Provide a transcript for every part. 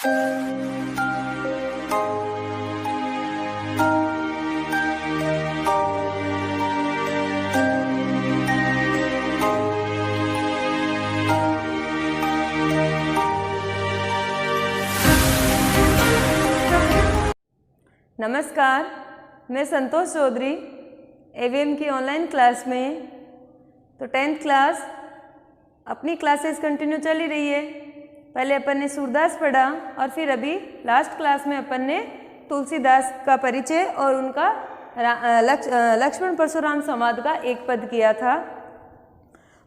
नमस्कार, मैं संतोष चौधरी एवीएम की ऑनलाइन क्लास में। तो 10th क्लास अपनी क्लासेस कंटिन्यू चल ही रही है। पहले अपन ने सूरदास पढ़ा और फिर अभी लास्ट क्लास में अपन ने तुलसीदास का परिचय और उनका लक्ष्मण परशुराम संवाद का एक पद किया था।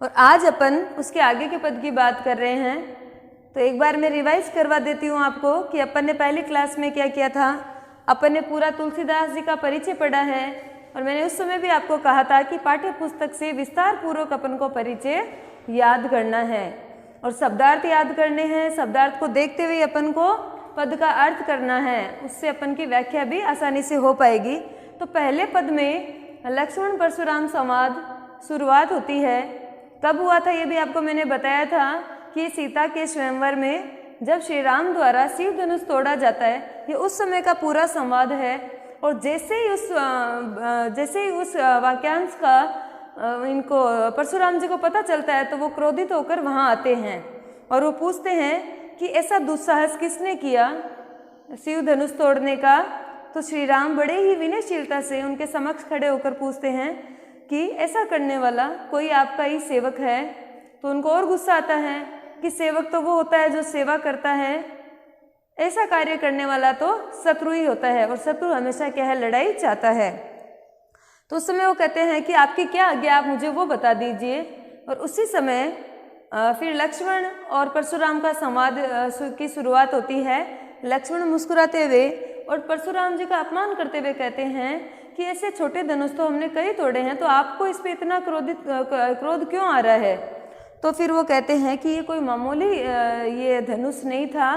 और आज अपन उसके आगे के पद की बात कर रहे हैं। तो एक बार मैं रिवाइज करवा देती हूँ आपको कि अपन ने पहली क्लास में क्या किया था। अपन ने पूरा तुलसीदास जी का परिचय पढ़ा है और मैंने उस समय भी आपको कहा था कि पाठ्य पुस्तक से विस्तार पूर्वक अपन को परिचय याद करना है और शब्दार्थ याद करने हैं। शब्दार्थ को देखते हुए अपन को पद का अर्थ करना है, उससे अपन की व्याख्या भी आसानी से हो पाएगी। तो पहले पद में लक्ष्मण परशुराम संवाद शुरुआत होती है। कब हुआ था ये भी आपको मैंने बताया था कि सीता के स्वयंवर में जब श्री राम द्वारा शिव धनुष तोड़ा जाता है, ये उस समय का पूरा संवाद है। और जैसे ही उस वाक्यांश का इनको परशुराम जी को पता चलता है तो वो क्रोधित होकर वहाँ आते हैं और वो पूछते हैं कि ऐसा दुस्साहस किसने किया शिव धनुष तोड़ने का। तो श्री राम बड़े ही विनयशीलता से उनके समक्ष खड़े होकर पूछते हैं कि ऐसा करने वाला कोई आपका ही सेवक है। तो उनको और गुस्सा आता है कि सेवक तो वो होता है जो सेवा करता है, ऐसा कार्य करने वाला तो शत्रु ही होता है और शत्रु हमेशा क्या है, लड़ाई चाहता है। तो उस समय वो कहते हैं कि आपकी क्या आज्ञा, आप मुझे वो बता दीजिए। और उसी समय फिर लक्ष्मण और परशुराम का संवाद की शुरुआत होती है। लक्ष्मण मुस्कुराते हुए और परशुराम जी का अपमान करते हुए कहते हैं कि ऐसे छोटे धनुष तो हमने कई तोड़े हैं, तो आपको इस पर इतना क्रोध क्यों आ रहा है। तो फिर वो कहते हैं कि ये कोई मामूली ये धनुष नहीं था,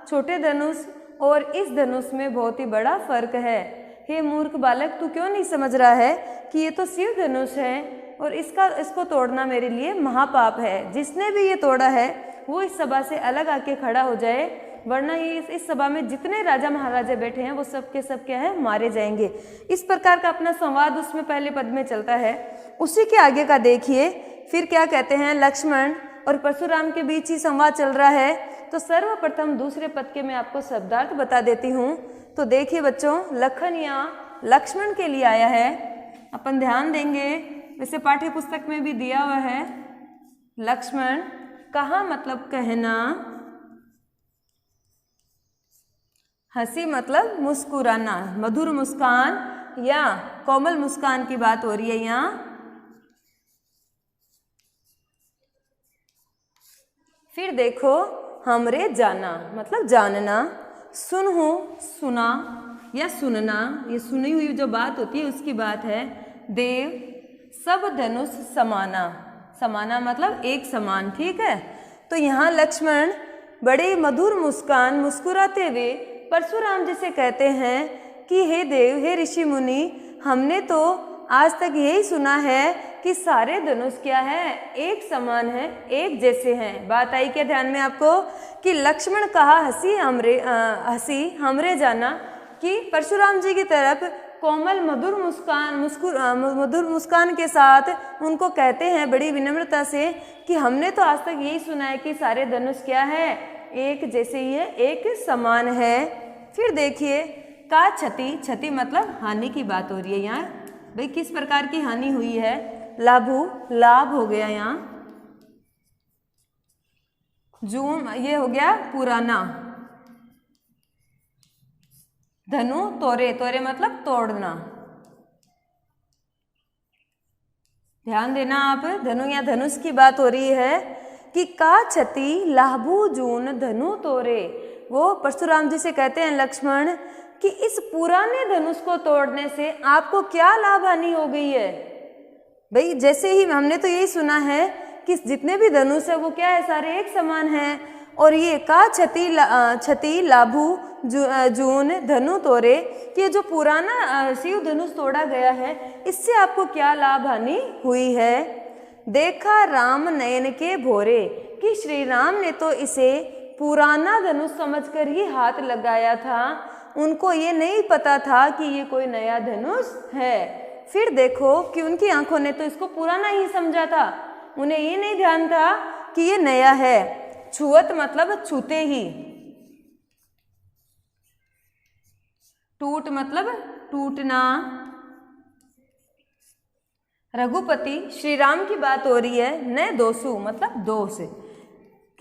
छोटे धनुष और इस धनुष में बहुत ही बड़ा फर्क है। हे मूर्ख बालक, तू क्यों नहीं समझ रहा है कि ये तो शिव धनुष है और इसको तोड़ना मेरे लिए महापाप है। जिसने भी ये तोड़ा है वो इस सभा से अलग आके खड़ा हो जाए, वरना ये इस सभा में जितने राजा महाराजा बैठे हैं वो सब के सब क्या है, मारे जाएंगे। इस प्रकार का अपना संवाद उसमें पहले पद में चलता है। उसी के आगे का देखिए फिर क्या कहते हैं। लक्ष्मण और परशुराम के बीच ही संवाद चल रहा है। तो सर्वप्रथम दूसरे पद के मैं आपको शब्दार्थ बता देती हूँ। तो देखिए बच्चों, लखन यहाँ लक्ष्मण के लिए आया है। अपन ध्यान देंगे, वैसे पाठ्य पुस्तक में भी दिया हुआ है। लक्ष्मण कहा मतलब कहना, हंसी मतलब मुस्कुराना, मधुर मुस्कान या कोमल मुस्कान की बात हो रही है यहाँ। फिर देखो, हमरे जाना मतलब जानना, सुनहु सुना या सुनना, ये सुनी हुई जो बात होती है उसकी बात है। देव सब धनुष समाना, समाना मतलब एक समान, ठीक है। तो यहाँ लक्ष्मण बड़े मधुर मुस्कान मुस्कुराते हुए परशुराम जी से कहते हैं कि हे देव, हे ऋषि मुनि, हमने तो आज तक यही सुना है कि सारे धनुष क्या है, एक समान है, एक जैसे हैं। बात आई क्या ध्यान में आपको कि लक्ष्मण कहा हंसी हमरे जाना, कि परशुराम जी की तरफ कोमल मधुर मुस्कान के साथ उनको कहते हैं बड़ी विनम्रता से कि हमने तो आज तक यही सुना है कि सारे धनुष क्या है, एक जैसे ही है, एक समान है। फिर देखिए का क्षति, क्षति मतलब हानि की बात हो रही है यहाँ। भाई किस प्रकार की हानि हुई है। लाभु लाभ हो गया यहाँ। जून ये हो गया पुराना। धनु तोरे, तोरे मतलब तोड़ना। ध्यान देना आप, धनु या धनुष की बात हो रही है कि का क्षति लाभु जून धनु तोरे। वो परशुराम जी से कहते हैं लक्ष्मण कि इस पुराने धनुष को तोड़ने से आपको क्या लाभ हानि हो गई है। भाई जैसे ही हमने तो यही सुना है कि जितने भी धनुष है वो क्या है, सारे एक समान हैं। और ये का क्षति लाभु जून धनु तोरे, कि जो पुराना शिव धनुष तोड़ा गया है इससे आपको क्या लाभ हानि हुई है। देखा राम नयन के भोरे, कि श्री राम ने तो इसे पुराना धनुष समझकर ही हाथ लगाया था, उनको ये नहीं पता था कि ये कोई नया धनुष है। फिर देखो कि उनकी आंखों ने तो इसको पुराना ही समझा था, उन्हें ये नहीं ध्यान था कि ये नया है। छुअत मतलब छूते ही, टूट मतलब टूटना। रघुपति श्री राम की बात हो रही है, न दोषु मतलब दोष,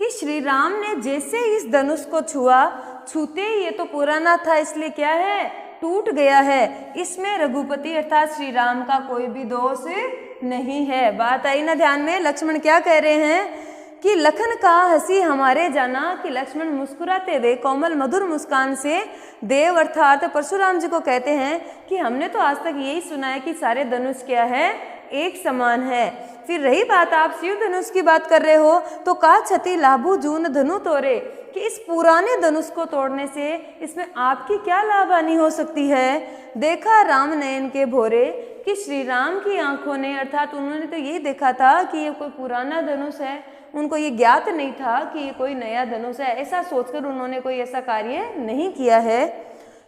कि श्री राम ने जैसे इस धनुष को छुआ, छूते ही ये तो पुराना था इसलिए क्या है, टूट गया है। इसमें रघुपति अर्थात श्री राम का कोई भी दोष नहीं है। बात आई ना ध्यान में। लक्ष्मण क्या कह रहे हैं कि लखन का हंसी हमारे जाना, कि लक्ष्मण मुस्कुराते हुए कोमल मधुर मुस्कान से देव अर्थात परशुराम जी को कहते हैं कि हमने तो आज तक यही सुना है कि सारे धनुष क्या है, एक समान है। फिर रही बात आप शिव धनुष की बात कर रहे हो, तो का क्षति लाभू जून धनु तोड़े, कि इस पुराने धनुष को तोड़ने से इसमें आपकी क्या लाभ हानि हो सकती है। देखा राम नयन के भोरे, कि श्री राम की आंखों ने अर्थात उन्होंने तो यही देखा था कि ये कोई पुराना धनुष है, उनको ये ज्ञात नहीं था कि ये कोई नया धनुष है। ऐसा सोचकर उन्होंने कोई ऐसा कार्य नहीं किया है।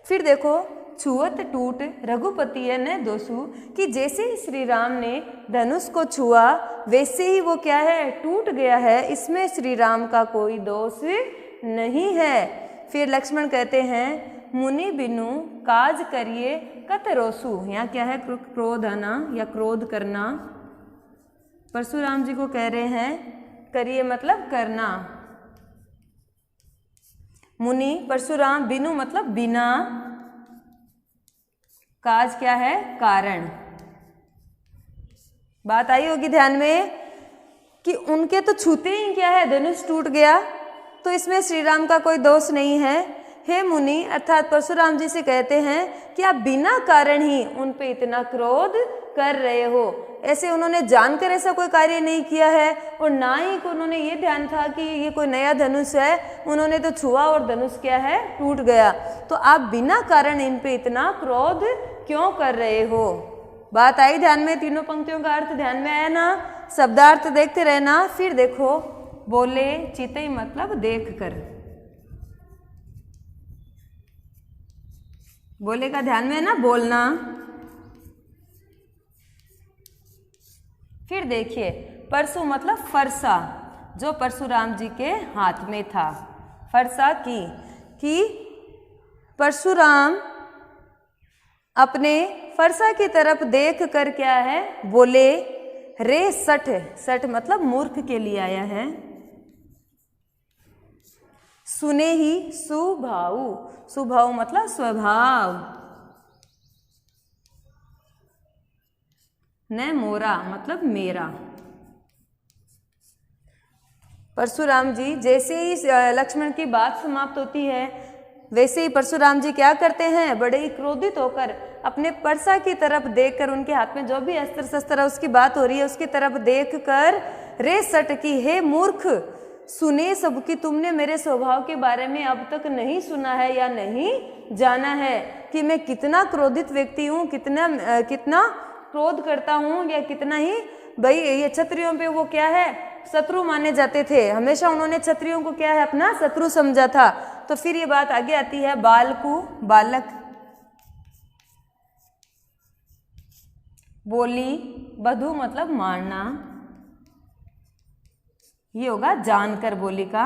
फिर देखो छुअत टूट रघुपति है न दोषु, कि जैसे ही श्री राम ने धनुष को छुआ वैसे ही वो क्या है, टूट गया है। इसमें श्री राम का कोई दोष नहीं है। फिर लक्ष्मण कहते हैं मुनि बिनु काज करिए कत रोसु, यहाँ क्या है, क्रोध आना या क्रोध करना। परशुराम जी को कह रहे हैं करिए मतलब करना। मुनि परशुराम, बिनु मतलब बिना, काज क्या है, कारण। बात आई होगी ध्यान में कि उनके तो छूते ही क्या है, धनुष टूट गया, तो इसमें श्री राम का कोई दोष नहीं है। हे मुनि अर्थात परशुराम जी से कहते हैं कि आप बिना कारण ही उन पे इतना क्रोध कर रहे हो। ऐसे उन्होंने जानकर ऐसा कोई कार्य नहीं किया है, और ना ही को उन्होंने ये ध्यान था कि ये कोई नया धनुष है, उन्होंने तो छुआ और धनुष क्या है, टूट गया। तो आप बिना कारण इन पे इतना क्रोध क्यों कर रहे हो। बात आई ध्यान में। तीनों पंक्तियों का अर्थ ध्यान में आया ना, शब्दार्थ देखते रहना। फिर देखो बोले चितई मतलब देख कर, बोले का ध्यान में है ना, बोलना। फिर देखिए परसु मतलब फरसा, जो परशुराम जी के हाथ में था। फरसा की परशुराम अपने फरसा की तरफ देख कर क्या है, बोले रे सठ, सठ मतलब मूर्ख के लिए आया है। सुने ही सुभाऊ, सुभाऊ मतलब स्वभाव। न मोरा मतलब मेरा। परशुराम जी जैसे ही लक्ष्मण की बात समाप्त होती है वैसे ही परशुराम जी क्या करते हैं, बड़े ही क्रोधित होकर अपने परसा की तरफ देखकर, उनके हाथ में जो भी अस्त्र शस्त्र है उसकी बात हो रही है, उसकी तरफ देखकर रे सट की, हे मूर्ख सुने सब कि तुमने मेरे स्वभाव के बारे में अब तक नहीं सुना है या नहीं जाना है कि मैं कितना क्रोधित व्यक्ति हूँ, कितना क्रोध करता हूँ, या कितना ही भाई ये क्षत्रियों पे वो क्या है, शत्रु माने जाते थे। हमेशा उन्होंने क्षत्रियों को क्या है, अपना शत्रु समझा था। तो फिर ये बात आगे आती है, बालकु बालक, बोली बधु मतलब मारना, ये होगा जानकर बोली का।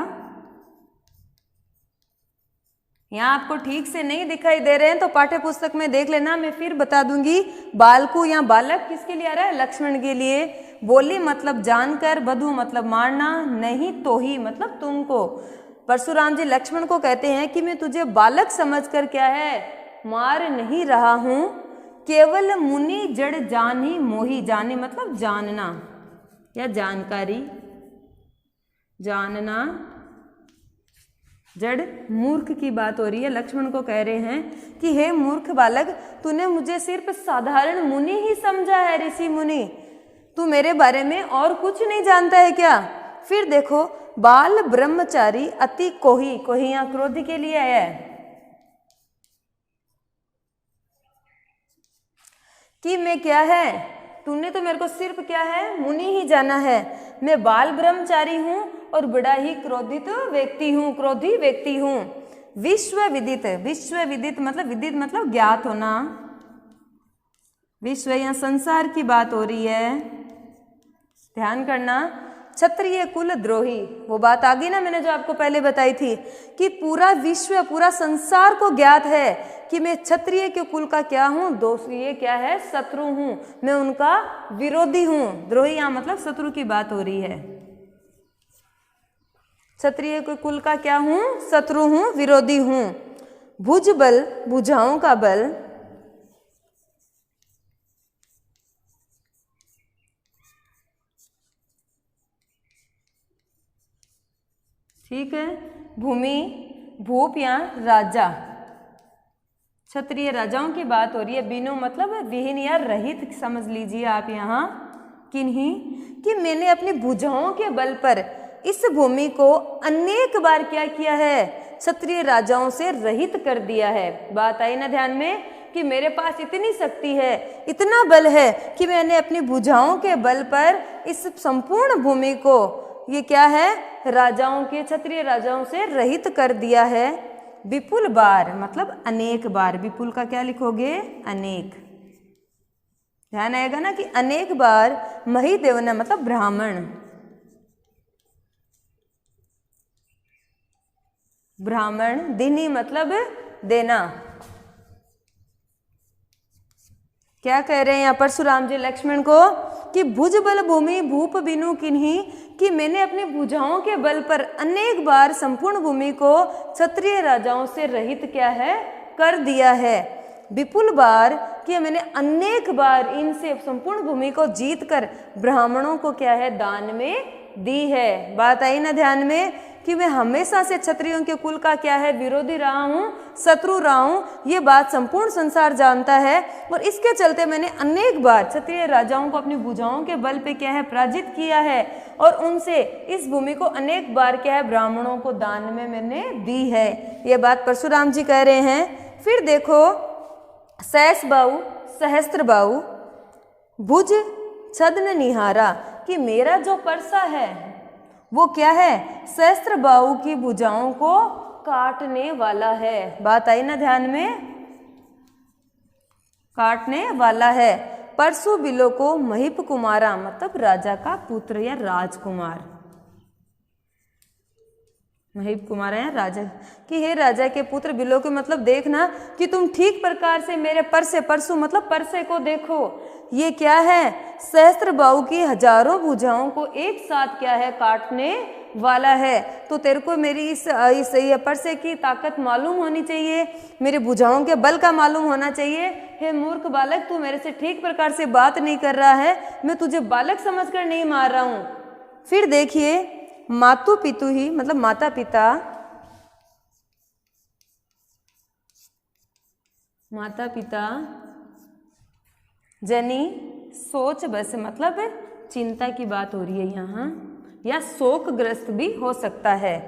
यहाँ आपको ठीक से नहीं दिखाई दे रहे हैं तो पाठ्य पुस्तक में देख लेना, मैं फिर बता दूंगी। बालकु या बालक किसके लिए आ रहा है, लक्ष्मण के लिए। बोली मतलब जानकर, बधु मतलब मारना, नहीं तो ही मतलब तुमको। परशुराम जी लक्ष्मण को कहते हैं कि मैं तुझे बालक समझकर क्या है, मार नहीं रहा हूं, केवल मुनि जड़ जानी मोही, जाने मतलब जानना या जानकारी, जानना। जड़ मूर्ख की बात हो रही है, लक्ष्मण को कह रहे हैं कि हे मूर्ख बालक, तूने मुझे सिर्फ साधारण मुनि ही समझा है, ऋषि मुनि, तू मेरे बारे में और कुछ नहीं जानता है क्या। फिर देखो बाल ब्रह्मचारी अति कोही, कोही यहाँ क्रोध के लिए आया है कि मैं क्या है, तूने तो मेरे को सिर्फ क्या है, मुनि ही जाना है। मैं बाल ब्रह्मचारी हूँ और बड़ा ही क्रोधित व्यक्ति हूँ, क्रोधी व्यक्ति हूँ। विश्व विदित, विश्व विदित मतलब विदित मतलब ज्ञात होना, विश्व यहाँ संसार की बात हो रही है, ध्यान करना। क्षत्रिय कुल द्रोही, वो बात आ गई ना मैंने जो आपको पहले बताई थी कि पूरा विश्व पूरा संसार को ज्ञात है कि मैं क्षत्रिय के कुल का क्या हूँ, ये क्या है, शत्रु हूँ, मैं उनका विरोधी हूँ। द्रोही यहाँ मतलब शत्रु की बात हो रही है। क्षत्रिय के कुल का क्या हूँ, शत्रु हूँ, विरोधी हूँ। भुज बल, भुजाओं का बल, ठीक है। भूमि, भूप या राजा, क्षत्रिय राजाओं की बात हो रही है। बिनु मतलब विहीन या रहित समझ लीजिए आप यहाँ, किन्हीं कि मैंने अपनी भुजाओं के बल पर इस भूमि को अनेक बार क्या किया है, क्षत्रिय राजाओं से रहित कर दिया है। बात आई ना ध्यान में कि मेरे पास इतनी शक्ति है, इतना बल है कि मैंने अपनी भुजाओं के बल पर इस संपूर्ण भूमि को, ये क्या है, राजाओं के, क्षत्रिय राजाओं से रहित कर दिया है। विपुल बार मतलब अनेक बार, विपुल का क्या लिखोगे, अनेक। ध्यान आएगा ना कि अनेक बार। मही देवना मतलब ब्राह्मण, ब्राह्मण। दिनी मतलब देना। क्या कह रहे हैं यहाँ परशुराम जी लक्ष्मण को कि भुज बल भूमि भूप बिनु किन्हीं, कि मैंने अपनी भुजाओं के बल पर अनेक बार संपूर्ण भूमि को क्षत्रिय राजाओं से रहित क्या है, कर दिया है। विपुल बार कि मैंने अनेक बार इनसे संपूर्ण भूमि को जीतकर ब्राह्मणों को क्या है, दान में दी है। बात आई ना ध्यान में कि मैं हमेशा से क्षत्रियों के कुल का क्या है, विरोधी रहा हूँ, शत्रु रहा हूँ। ये बात संपूर्ण संसार जानता है और इसके चलते मैंने अनेक बार क्षत्रिय राजाओं को अपनी भुजाओं के बल पे क्या है, पराजित किया है और उनसे इस भूमि को अनेक बार क्या है, ब्राह्मणों को दान में मैंने दी है। ये बात परशुराम जी कह रहे हैं। फिर देखो सहस बाहु, सहस्त्र बाहु, भुज छद्म निहारा, कि मेरा जो परसा है वो क्या है, सहस्त्र बाहु की भुजाओं को काटने वाला है। बात आई ना ध्यान में, काटने वाला है। परशु बिलो को महिप कुमारा मतलब राजा का पुत्र या राजकुमार, महिप कुमार है राजा, कि हे राजा के पुत्र बिलो के मतलब देखना कि तुम ठीक प्रकार से मेरे परसे, परसु मतलब परसे को देखो, ये क्या है, सहस्त्र बाहु की हजारों भुजाओं को एक साथ क्या है, काटने वाला है। तो तेरे को मेरी इस परसे की ताकत मालूम होनी चाहिए, मेरे भुजाओं के बल का मालूम होना चाहिए। हे मूर्ख बालक, तू मेरे से ठीक प्रकार से बात नहीं कर रहा है, मैं तुझे बालक समझकर नहीं मार रहा हूँ। फिर देखिए मातु पितु ही मतलब माता पिता, माता पिता जनी सोच बस मतलब चिंता की बात हो रही है यहाँ, या शोकग्रस्त भी हो सकता है।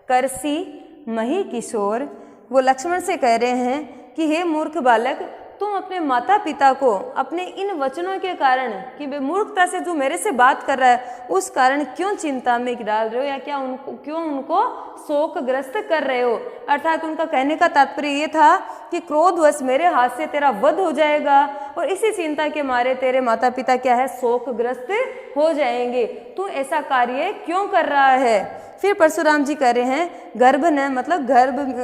करसी मही किशोर, वो लक्ष्मण से कह रहे हैं कि हे मूर्ख बालक, तुम अपने माता पिता को अपने इन वचनों के कारण कि वे मूर्खता से जो मेरे से बात कर रहा है उस कारण क्यों चिंता में डाल रहे हो, या क्या उनको क्यों उनको शोकग्रस्त कर रहे हो। अर्थात उनका कहने का तात्पर्य ये था कि क्रोधवश मेरे हाथ से तेरा वध हो जाएगा और इसी चिंता के मारे तेरे माता पिता क्या है, शोकग्रस्त हो जाएंगे। तू ऐसा कार्य क्यों कर रहा है। फिर परशुराम जी कह रहे हैं गर्भ न मतलब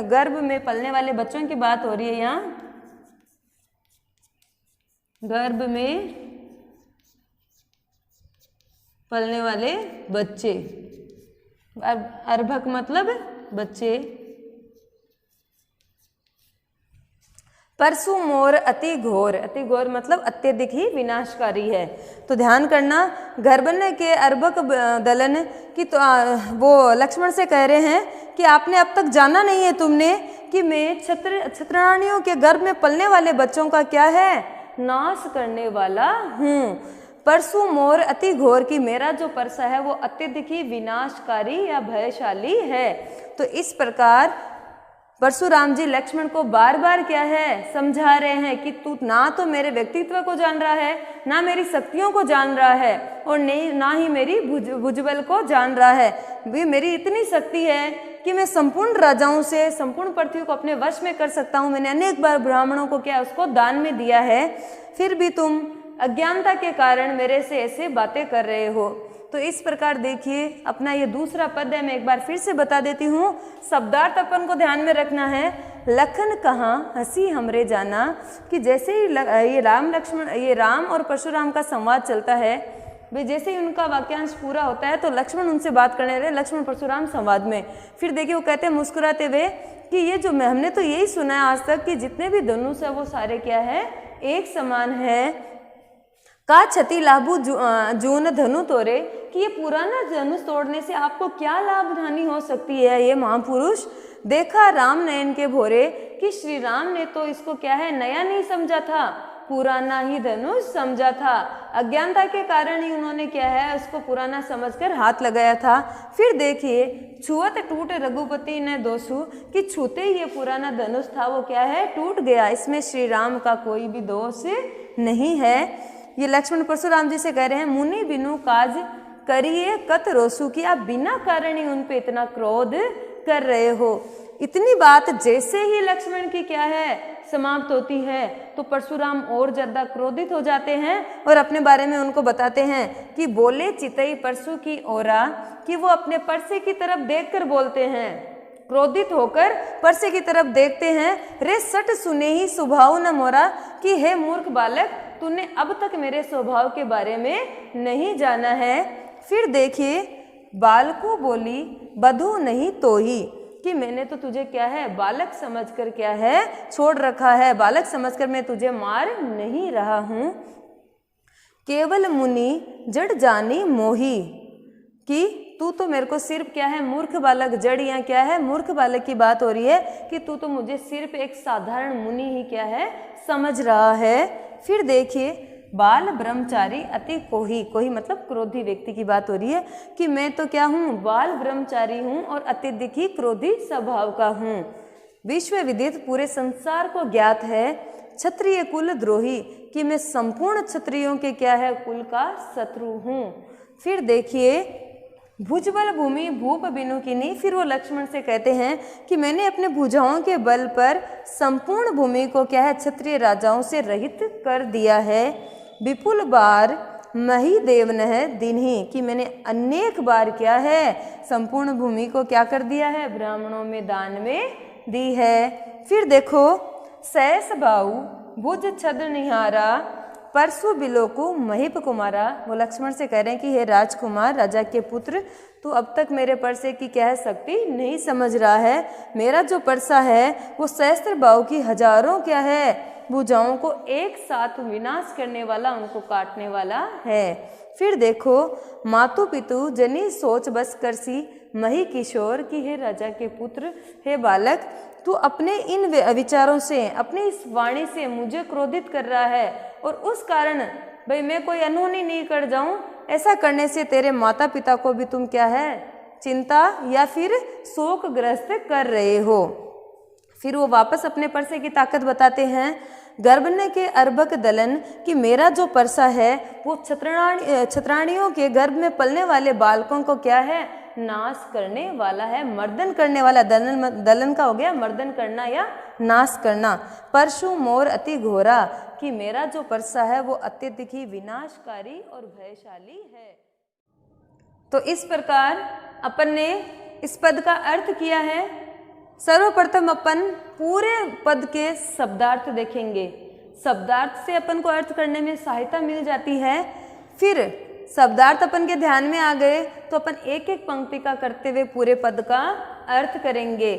गर्भ में पलने वाले बच्चों की बात हो रही है यहाँ, गर्भ में पलने वाले बच्चे, अर्भक मतलब बच्चे। परशु मोर अति घोर, अति घोर मतलब अत्यधिक ही विनाशकारी है। तो ध्यान करना, गर्भन के अर्भक दलन की तो वो लक्ष्मण से कह रहे हैं कि आपने अब तक जाना नहीं है तुमने कि मैं क्षत्रराणियों के गर्भ में पलने वाले बच्चों का क्या है, नाश करने वाला हूँ। परशु मोर अति घोर, की मेरा जो परसा है वो अत्यधिक ही विनाशकारी या भयशाली है। तो इस प्रकार परशुराम जी लक्ष्मण को बार बार क्या है समझा रहे हैं कि तू ना तो मेरे व्यक्तित्व को जान रहा है, ना मेरी शक्तियों को जान रहा है, और नहीं ना ही मेरी भुजबल को जान रहा है। भी मेरी इतनी शक्ति है कि मैं संपूर्ण राजाओं से संपूर्ण पृथ्वी को अपने वश में कर सकता हूँ। मैंने अनेक बार ब्राह्मणों को क्या उसको दान में दिया है, फिर भी तुम अज्ञानता के कारण मेरे से ऐसे बातें कर रहे हो। तो इस प्रकार देखिए अपना ये दूसरा पद है, मैं एक बार फिर से बता देती हूँ। शब्दार्थ अपन को ध्यान में रखना है। लखन कहाँ हंसी हमरे जाना, कि जैसे ही ये राम और परशुराम का संवाद चलता है, भाई जैसे ही उनका वाक्यांश पूरा होता है तो लक्ष्मण उनसे बात करने रहे, लक्ष्मण परशुराम संवाद में। फिर देखिए वो कहते हैं मुस्कुराते हुए कि ये जो हमने तो यही सुना है आज तक कि जितने भी धनुष है वो सारे क्या है एक समान है। का क्षति लाभू जून धनु तोरे, कि ये पुराना धनुष तोड़ने से आपको क्या लाभ हानि हो सकती है ये महापुरुष। देखा राम नयन के भोरे, कि श्री राम ने तो इसको क्या है नया नहीं समझा था, पुराना ही धनुष समझा था। अज्ञानता के कारण ही उन्होंने क्या है उसको पुराना समझकर हाथ लगाया था। फिर देखिए छुअत टूटे रघुपति ने दोषु, कि छूते ही ये पुराना धनुष था वो क्या है टूट गया। इसमें श्री राम का कोई भी दोष नहीं है। ये लक्ष्मण परशुराम जी से कह रहे हैं मुनि बिनु काज करिए कत रोसु, की आप बिना कारण ही उन पे इतना क्रोध कर रहे हो। इतनी बात जैसे ही लक्ष्मण की क्या है समाप्त होती है तो परशुराम और ज्यादा क्रोधित हो जाते हैं और अपने बारे में उनको बताते हैं कि बोले चितई परशु की ओरा, कि वो अपने परसे की तरफ देखकर बोलते हैं, क्रोधित होकर परसे की तरफ देखते हैं। रे सट सुने ही स्वभाव न मोरा, कि हे मूर्ख बालक तूने अब तक मेरे स्वभाव के बारे में नहीं जाना है। फिर देखिए बाल को बोली बधू नहीं तो ही, कि मैंने तो तुझे क्या है बालक समझकर क्या है छोड़ रखा है, बालक समझकर मैं तुझे मार नहीं रहा हूँ। केवल मुनि जड़ जानी मोही, कि तू तो मेरे को सिर्फ क्या है मूर्ख बालक, जड़ या क्या है मूर्ख बालक की बात हो रही है, कि तू तो मुझे सिर्फ एक साधारण मुनि ही क्या है समझ रहा है। फिर देखिए बाल ब्रह्मचारी अति कोही, कोही मतलब क्रोधी व्यक्ति की बात हो रही है, कि मैं तो क्या हूँ बाल ब्रह्मचारी हूँ और अत्यधिक ही क्रोधी स्वभाव का हूँ। विश्व विदित पूरे संसार को ज्ञात है क्षत्रिय कुल द्रोही, कि मैं संपूर्ण क्षत्रियों के क्या है कुल का शत्रु हूँ। फिर देखिए भुजबल भूमि भूप बिनु कीनी, फिर वो लक्ष्मण से कहते हैं कि मैंने अपने भुजाओं के बल पर संपूर्ण भूमि को क्या है क्षत्रिय राजाओं से रहित कर दिया है। विपुल बार मही देवन है दिन्ही, कि मैंने अनेक बार क्या है संपूर्ण भूमि को क्या कर दिया है ब्राह्मणों में दान में दी है। फिर देखो सहस बाऊ भुज छद्र निहारा परशु बिलोकु महिप कुमारा, वो लक्ष्मण से कह रहे हैं कि हे राजकुमार राजा के पुत्र, तू अब तक मेरे परसे की क्या है शक्ति नहीं समझ रहा है। मेरा जो परसा है वो सहस्त्र बाहु की हजारों क्या है भुजाओं को एक साथ विनाश करने वाला, उनको काटने वाला है। फिर देखो मातु पितु जनी सोच बस करसी मही किशोर, की हे राजा के पुत्र, हे बालक, तू अपने इन विचारों से अपनी इस वाणी से मुझे क्रोधित कर रहा है और उस कारण भाई मैं कोई अनहोनी नहीं कर जाऊं, ऐसा करने से तेरे माता पिता को भी तुम क्या है चिंता या फिर शोकग्रस्त कर रहे हो। फिर वो वापस अपने परसे की ताकत बताते हैं। गर्भन के अर्भक दलन, कि मेरा जो परसा है वो छत्राणियों के गर्भ में पलने वाले बालकों को क्या है नाश करने वाला है, मर्दन करने वाला। दलन का हो गया मर्दन करना या नाश करना। परशु मोर अति घोरा, कि मेरा जो परसा है वो अत्यधिक ही विनाशकारी और भयशाली है। तो इस प्रकार अपन ने इस पद का अर्थ किया है। सर्वप्रथम अपन पूरे पद के शब्दार्थ देखेंगे। शब्दार्थ से अपन को अर्थ करने में सहायता मिल जाती है। फिर शब्दार्थ अपन के ध्यान में आ गए तो अपन एक एक पंक्ति का करते हुए पूरे पद का अर्थ करेंगे।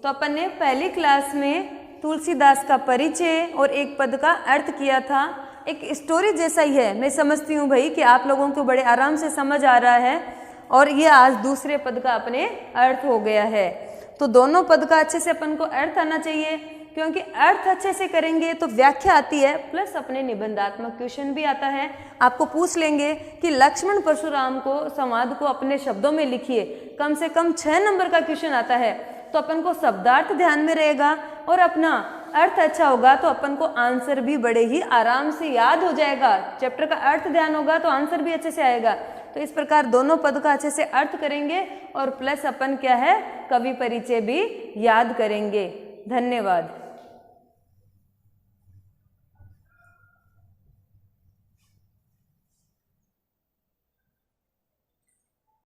तो अपन ने पहली क्लास में तुलसीदास का परिचय और एक पद का अर्थ किया था। एक स्टोरी जैसा ही है, मैं समझती हूँ भाई कि आप लोगों को बड़े आराम से समझ आ रहा है। और ये आज दूसरे पद का अपने अर्थ हो गया है। तो दोनों पद का अच्छे से अपन को अर्थ आना चाहिए, क्योंकि अर्थ अच्छे से करेंगे तो व्याख्या आती है, प्लस अपने निबंधात्मक क्वेश्चन भी आता है। आपको पूछ लेंगे कि लक्ष्मण परशुराम को संवाद को अपने शब्दों में लिखिए, कम से कम 6 नंबर का क्वेश्चन आता है। तो अपन को शब्दार्थ ध्यान में रहेगा और अपना अर्थ अच्छा होगा तो अपन को आंसर भी बड़े ही आराम से याद हो जाएगा। चैप्टर का अर्थ ध्यान होगा तो आंसर भी अच्छे से आएगा। तो इस प्रकार दोनों पद का अच्छे से अर्थ करेंगे और प्लस अपन क्या है, कवि परिचय भी याद करेंगे। धन्यवाद।